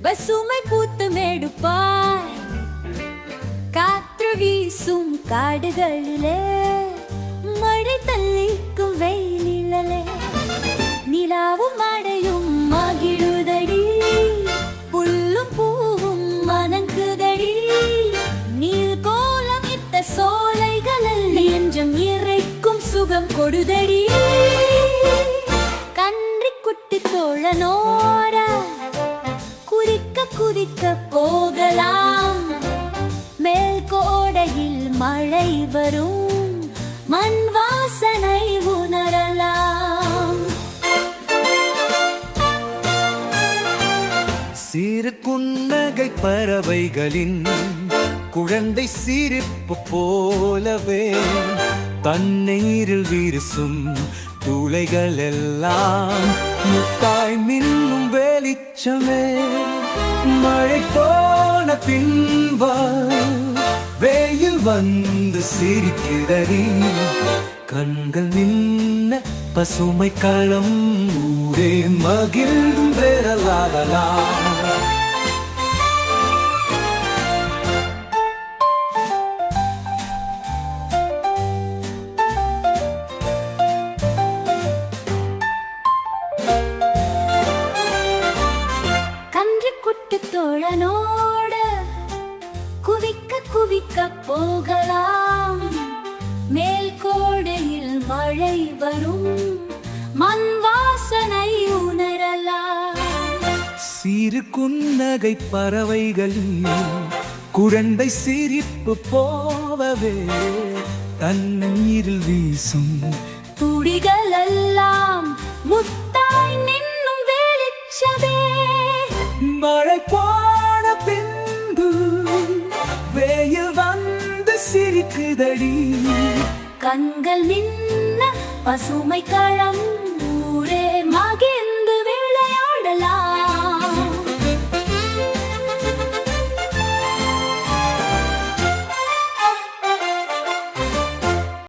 பசுமை பூத்து மேடுப்பாய் காற்று வீசும் காடுகளிலே மழை தள்ளிக்கும் வெயிலிலே நிலாவும் மழையும் மகிழுதடி புல்லும் பூவும் மணங்குதடி நீர் கோலம் இட்ட சோலைகளில் நெஞ்சம் இறைக்கும் சுகம் கொடுதடி கன்றி குட்டி தோழனோட குதிக்க குதிக்க போகலாம் மேல் கோடையில் மழை வரும் மண் வாசனை உணரலாம் சிறு குன்னகை பறவைகளின் குழந்தை சிரிப்பு போலவே தண்ணீரில் வீசும் துளைகள் எல்லாம் முத்தாய் மின்னும் வெளிச்சமே மழை போன பின்பா வெயில் வந்து சிரிக்கிறடி கண்கள் நின்ன பசுமை களம் ஊரே மகிழ்ந்தும் பெறலாகலாம் தோழனோட குவிக்க குவிக்க போகலாம் மேல் கோடையில் மழை வரும் மண் வாசனை உணரலாம் சிறு குன்னகை பறவைகளில் குழந்தை சிரிப்பு போலவே தண்ணீரில் வீசும் துளிகள் எல்லாம் முத்தாய் நின்னும் வெளிச்சமே மழை போன பின்பு வெயில் வந்து சிரிக்குதடி கண்கள் நின்ன பசுமை களம் ஊரே